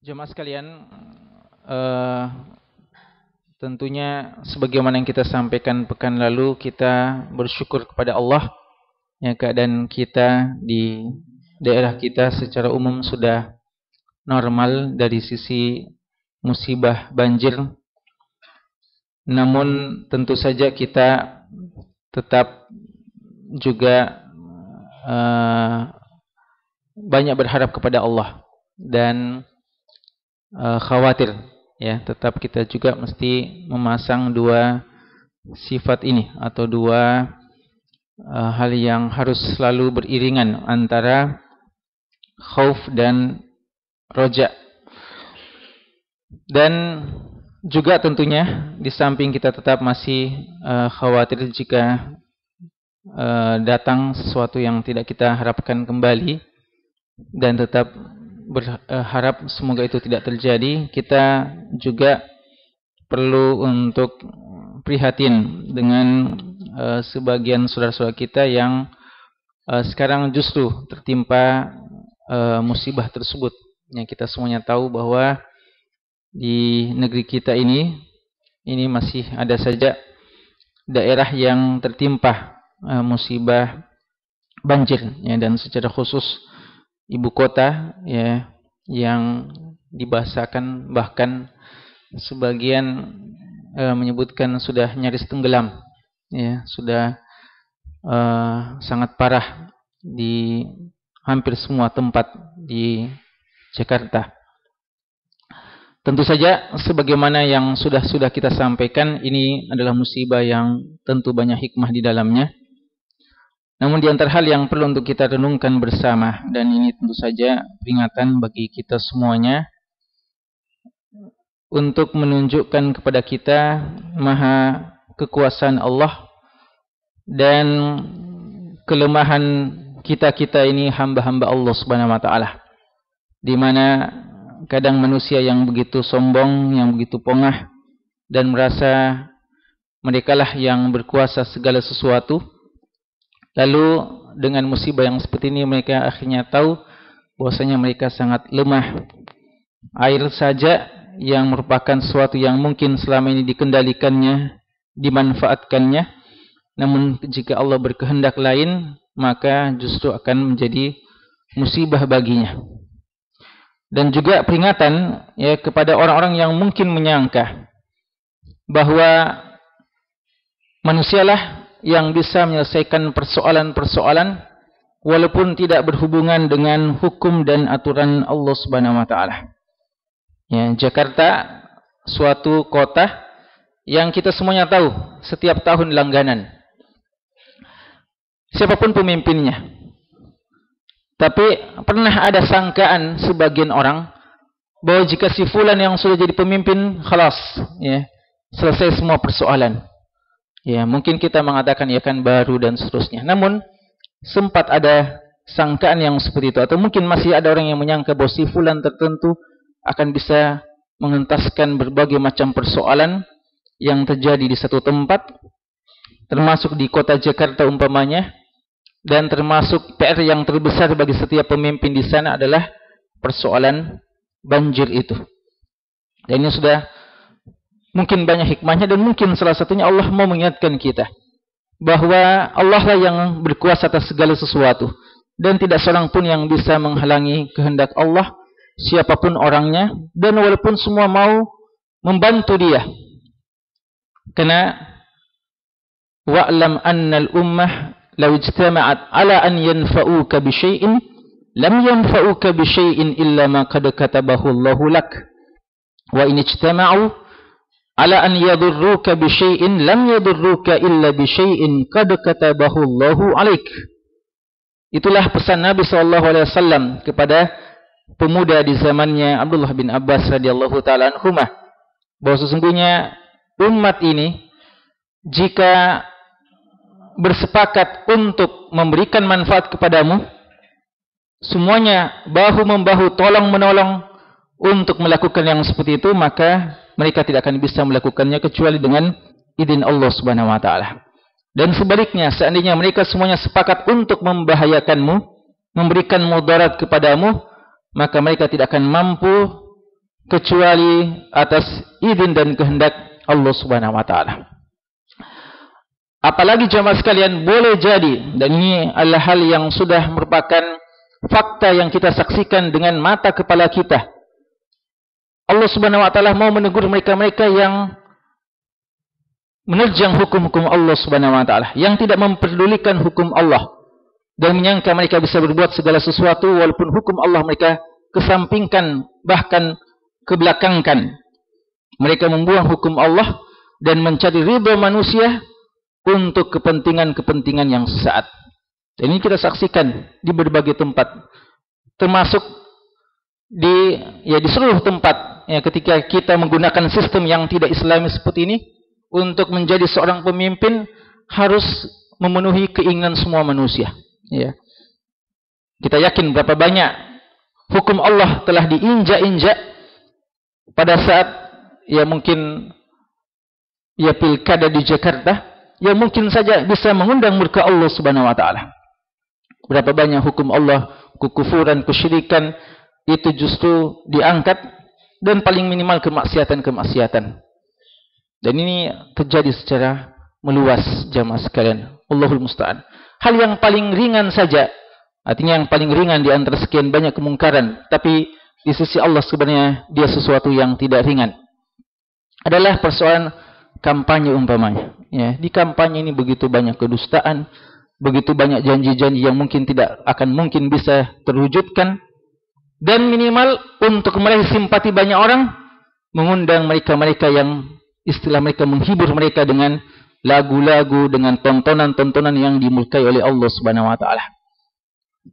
Jemaah sekalian, eh, tentunya sebagaimana yang kita sampaikan pekan lalu, kita bersyukur kepada Allah ya, keadaan kita di daerah kita secara umum sudah normal dari sisi musibah banjir. Namun tentu saja kita tetap juga banyak berharap kepada Allah dan khawatir ya, tetap kita juga mesti memasang dua sifat ini atau dua hal yang harus selalu beriringan antara khauf dan roja. Dan juga tentunya di samping kita tetap masih khawatir jika datang sesuatu yang tidak kita harapkan kembali, dan tetap berharap semoga itu tidak terjadi, kita juga perlu untuk prihatin dengan sebagian saudara-saudara kita yang sekarang justru tertimpa musibah tersebut. Ya, kita semuanya tahu bahwa di negeri kita ini masih ada saja daerah yang tertimpa musibah banjir ya, dan secara khusus ibu kota ya, yang dibahasakan bahkan sebagian menyebutkan sudah nyaris tenggelam ya, sudah sangat parah di hampir semua tempat di Jakarta. Tentu saja sebagaimana yang sudah kita sampaikan, ini adalah musibah yang tentu banyak hikmah di dalamnya. Namun di antara hal yang perlu untuk kita renungkan bersama, dan ini tentu saja peringatan bagi kita semuanya untuk menunjukkan kepada kita maha kekuasaan Allah dan kelemahan kita ini hamba-hamba Allah Subhanahu wa taala. Di mana kadang manusia yang begitu sombong, yang begitu pongah dan merasa merekalah yang berkuasa segala sesuatu. Lalu dengan musibah yang seperti ini mereka akhirnya tahu bahwasanya mereka sangat lemah. Air saja yang merupakan sesuatu yang mungkin selama ini dikendalikannya, dimanfaatkannya, namun jika Allah berkehendak lain, maka justru akan menjadi musibah baginya. Dan juga peringatan ya kepada orang-orang yang mungkin menyangka bahwa manusialah yang bisa menyelesaikan persoalan-persoalan walaupun tidak berhubungan dengan hukum dan aturan Allah Subhanahu wa taala. Ya, Jakarta suatu kota yang kita semuanya tahu setiap tahun langganan. Siapapun pemimpinnya. Tapi pernah ada sangkaan sebagian orang bahwa jika si fulan yang sudah jadi pemimpin, khalas, ya, selesai semua persoalan. Ya, mungkin kita mengatakan ya kan baru dan seterusnya. Namun sempat ada sangkaan yang seperti itu, atau mungkin masih ada orang yang menyangka bahwa si fulan tertentu akan bisa mengentaskan berbagai macam persoalan yang terjadi di satu tempat, termasuk di kota Jakarta umpamanya, dan termasuk PR yang terbesar bagi setiap pemimpin di sana adalah persoalan banjir itu. Dan ini sudah mungkin banyak hikmahnya, dan mungkin salah satunya Allah mau mengingatkan kita bahwa Allah lah yang berkuasa atas segala sesuatu, dan tidak seorang pun yang bisa menghalangi kehendak Allah, siapapun orangnya, dan walaupun semua mau membantu dia. Karena wa'lam annal ummah law ijtama'at ala an yanfa'uka bi syai'in lam yanfa'uka bi syai'in illa ma qad katabahu Allahu lak, wa in ijtama'u ala an yadurruka bi syai'in lam yadurruka illa bi syai'in qad katabahu Allahu 'alaik. Itulah pesan Nabi SAW kepada pemuda di zamannya Abdullah bin Abbas radhiyallahu taala anhumah, bahwa sesungguhnya umat ini jika bersepakat untuk memberikan manfaat kepadamu, semuanya bahu membahu, tolong menolong untuk melakukan yang seperti itu, maka mereka tidak akan bisa melakukannya kecuali dengan izin Allah Subhanahu wa taala. Dan sebaliknya, seandainya mereka semuanya sepakat untuk membahayakanmu, memberikan mudarat kepadamu, maka mereka tidak akan mampu kecuali atas izin dan kehendak Allah Subhanahu wa taala. Apalagi jemaah sekalian, boleh jadi, dan ini adalah hal yang sudah merupakan fakta yang kita saksikan dengan mata kepala kita, Allah Subhanahu wa taala mau menegur mereka-mereka yang menerjang hukum-hukum Allah Subhanahu wa taala, yang tidak memperdulikan hukum Allah dan menyangka mereka bisa berbuat segala sesuatu walaupun hukum Allah mereka kesampingkan, bahkan kebelakangkan. Mereka membuang hukum Allah dan mencari ridha manusia untuk kepentingan-kepentingan yang sesaat. Dan ini kita saksikan di berbagai tempat, termasuk di seluruh tempat. Ya, ketika kita menggunakan sistem yang tidak Islami seperti ini, untuk menjadi seorang pemimpin harus memenuhi keinginan semua manusia. Ya. Kita yakin berapa banyak hukum Allah telah diinjak-injak pada saat mungkin pilkada di Jakarta, yang mungkin saja bisa mengundang murka Allah Subhanahu wa taala. Berapa banyak hukum Allah, kekufuran, kesyirikan itu justru diangkat, dan paling minimal kemaksiatan-kemaksiatan. Dan ini terjadi secara meluas jamaah sekalian. Allahul musta'an. Hal yang paling ringan saja, artinya yang paling ringan di antara sekian banyak kemungkaran, tapi di sisi Allah sebenarnya dia sesuatu yang tidak ringan, adalah persoalan kampanye umpamanya. Ya, di kampanye ini begitu banyak kedustaan, begitu banyak janji-janji yang mungkin tidak akan mungkin bisa terwujudkan, dan minimal untuk meraih simpati banyak orang, mengundang mereka-mereka yang istilah mereka menghibur mereka dengan lagu-lagu, dengan tontonan-tontonan yang dimurkai oleh Allah Subhanahu wa taala.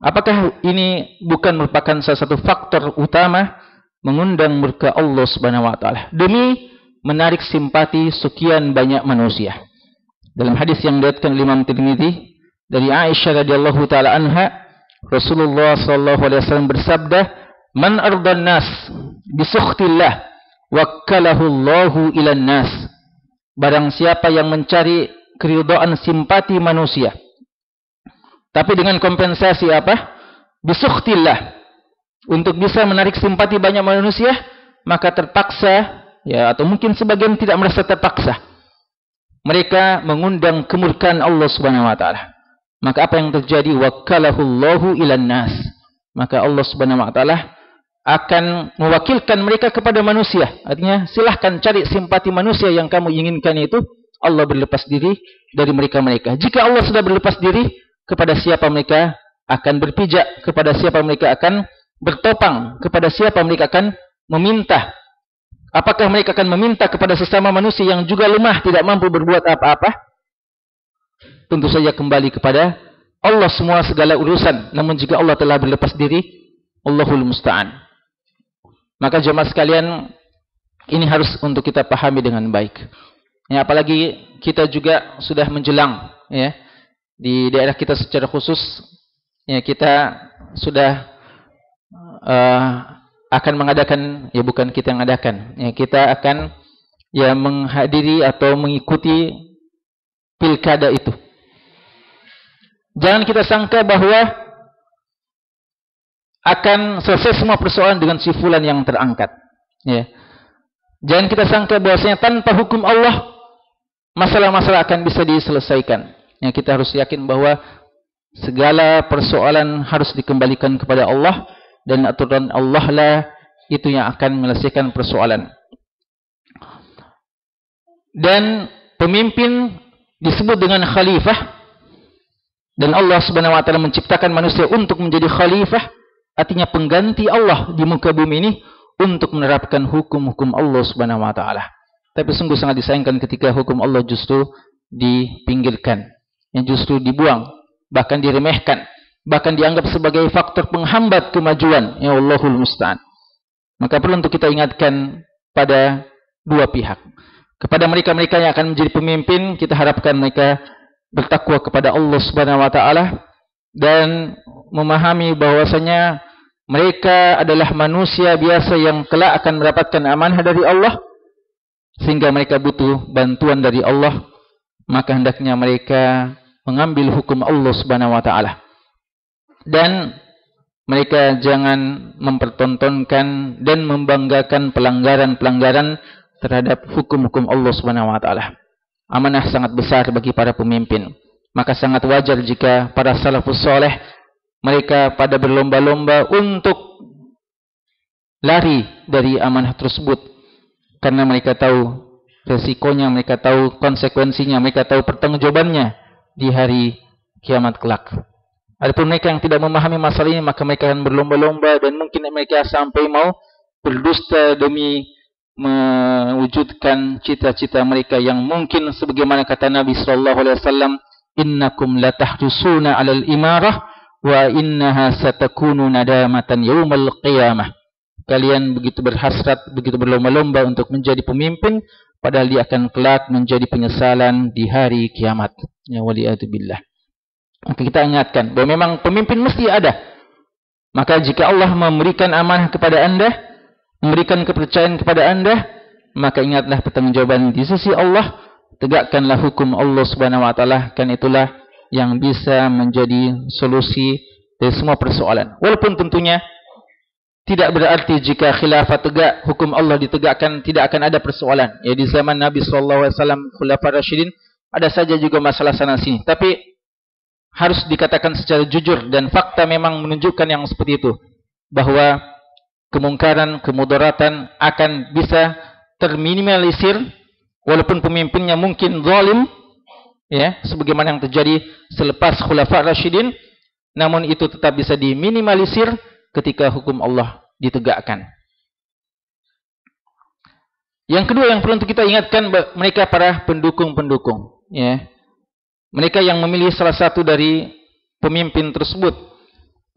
Apakah ini bukan merupakan salah satu faktor utama mengundang murka Allah Subhanahu wa taala demi menarik simpati sekian banyak manusia? Dalam hadis yang diriwayatkan Imam Tirmidzi dari Aisyah radhiyallahu taala anha, Rasulullah sallallahu alaihi wasallam bersabda, "Man ardan nas bi sukhtillah wakkalahu Allahu ilan nas." Barang siapa yang mencari keridhaan simpati manusia, tapi dengan kompensasi apa? Bi sukhtillah, untuk bisa menarik simpati banyak manusia, maka terpaksa, atau mungkin sebagian tidak merasa terpaksa, mereka mengundang kemurkaan Allah Subhanahu wa taala. Maka apa yang terjadi? Wakkalahu Allahu ilan nas. Maka Allah Subhanahu wa taala akan mewakilkan mereka kepada manusia. Artinya silahkan cari simpati manusia yang kamu inginkan itu. Allah berlepas diri dari mereka-mereka. Jika Allah sudah berlepas diri, kepada siapa mereka akan berpijak, kepada siapa mereka akan bertopang, kepada siapa mereka akan meminta. Apakah mereka akan meminta kepada sesama manusia yang juga lemah, tidak mampu berbuat apa-apa? Tentu saja kembali kepada Allah semua segala urusan. Namun jika Allah telah berlepas diri, Allahul musta'an. Maka jemaah sekalian, ini harus untuk kita pahami dengan baik. Ya, apalagi kita juga sudah menjelang, di daerah kita secara khusus, kita sudah akan mengadakan, bukan kita yang adakan, kita akan menghadiri atau mengikuti pilkada itu. Jangan kita sangka bahwa akan selesai semua persoalan dengan si fulan yang terangkat. Jangan kita sangka bahwasanya tanpa hukum Allah masalah-masalah akan bisa diselesaikan. Kita harus yakin bahwa segala persoalan harus dikembalikan kepada Allah, dan aturan Allah lah itu yang akan menyelesaikan persoalan. Dan pemimpin disebut dengan khalifah, dan Allah Subhanahu wa taala menciptakan manusia untuk menjadi khalifah, artinya pengganti Allah di muka bumi ini untuk menerapkan hukum-hukum Allah Subhanahu wa taala. Tapi sungguh sangat disayangkan ketika hukum Allah justru dipinggirkan, yang justru dibuang, bahkan diremehkan, bahkan dianggap sebagai faktor penghambat kemajuan. Ya Allahul musta'an. Maka perlu untuk kita ingatkan pada dua pihak. Kepada mereka-mereka yang akan menjadi pemimpin, kita harapkan mereka bertakwa kepada Allah Subhanahu wa taala dan memahami bahwasanya mereka adalah manusia biasa yang kelak akan mendapatkan amanah dari Allah, sehingga mereka butuh bantuan dari Allah. Maka hendaknya mereka mengambil hukum Allah Subhanahu wa taala dan mereka jangan mempertontonkan dan membanggakan pelanggaran-pelanggaran terhadap hukum-hukum Allah Subhanahu wa taala. Amanah sangat besar bagi para pemimpin. Maka sangat wajar jika para salafus saleh mereka pada berlomba-lomba untuk lari dari amanah tersebut, karena mereka tahu resikonya, mereka tahu konsekuensinya, mereka tahu pertanggungjawabannya di hari kiamat kelak. Adapun mereka yang tidak memahami masalah ini, maka mereka akan berlomba-lomba dan mungkin mereka sampai mau berdusta demi mewujudkan cita-cita mereka yang mungkin sebagaimana kata Nabi sallallahu alaihi wasallam, innakum latahdusuna 'alal imarah wa innaha satakunu nadamatan yaumal qiyamah. Kalian begitu berhasrat, begitu berlomba-lomba untuk menjadi pemimpin, padahal dia akan kelak menjadi penyesalan di hari kiamat. Ya waliyatubillah. Maka kita ingatkan bahwa memang pemimpin mesti ada. Maka jika Allah memberikan amanah kepada Anda, memberikan kepercayaan kepada Anda, maka ingatlah pertanggungjawaban di sisi Allah. Tegakkanlah hukum Allah Subhanahu wa taala, kan itulah yang bisa menjadi solusi dari semua persoalan. Walaupun tentunya tidak berarti jika khilafah tegak, hukum Allah ditegakkan, tidak akan ada persoalan. Ya, di zaman Nabi sallallahu alaihi wasallam khulafaur rasyidin ada saja juga masalah sana sini. Tapi harus dikatakan secara jujur dan fakta memang menunjukkan yang seperti itu, bahwa kemungkaran, kemudaratan akan bisa terminimalisir walaupun pemimpinnya mungkin zalim, ya, sebagaimana yang terjadi selepas khulafaur rasyidin, namun itu tetap bisa diminimalisir ketika hukum Allah ditegakkan. Yang kedua yang perlu untuk kita ingatkan, mereka para pendukung-pendukung, ya. Mereka yang memilih salah satu dari pemimpin tersebut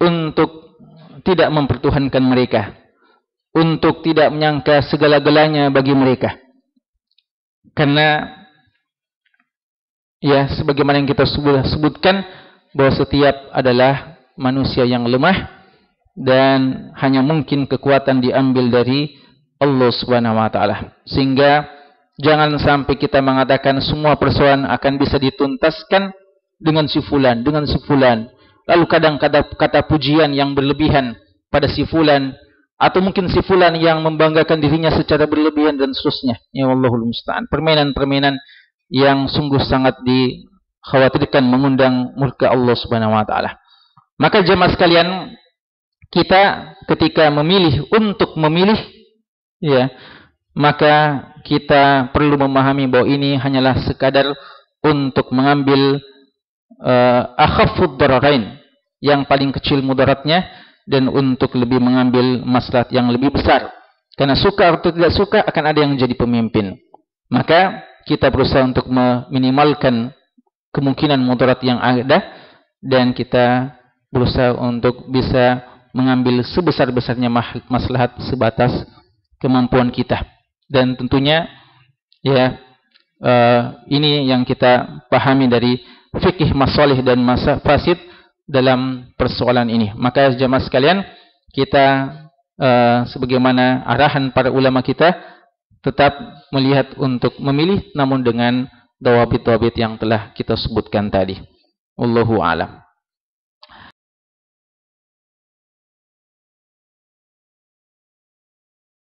untuk tidak mempertuhankan mereka, untuk tidak menyangka segala-galanya bagi mereka. Karena ya sebagaimana yang kita sebutkan bahwa setiap adalah manusia yang lemah dan hanya mungkin kekuatan diambil dari Allah Subhanahu wa taala. Sehingga jangan sampai kita mengatakan semua persoalan akan bisa dituntaskan dengan si fulan, dengan si fulan. Lalu kadang kata pujian yang berlebihan pada si fulan, atau mungkin si fulan yang membanggakan dirinya secara berlebihan dan seterusnya. Ya wallahul musta'an. Permainan-permainan yang sungguh sangat dikhawatirkan mengundang murka Allah Subhanahu wa taala. Maka jemaah sekalian, kita ketika memilih untuk memilih, ya, maka kita perlu memahami bahwa ini hanyalah sekadar untuk mengambil akhaffud dararain, yang paling kecil mudaratnya, dan untuk lebih mengambil maslahat yang lebih besar. Karena suka atau tidak suka akan ada yang jadi pemimpin. Maka kita berusaha untuk meminimalkan kemungkinan mudarat yang ada, dan kita berusaha untuk bisa mengambil sebesar-besarnya maslahat sebatas kemampuan kita. Dan tentunya ya ini yang kita pahami dari fikih masalih dan mafasid dalam persoalan ini. Maka jemaah sekalian, kita sebagaimana arahan para ulama kita, tetap melihat untuk memilih, namun dengan dawabit-dawabit yang telah kita sebutkan tadi. Wallahu a'lam.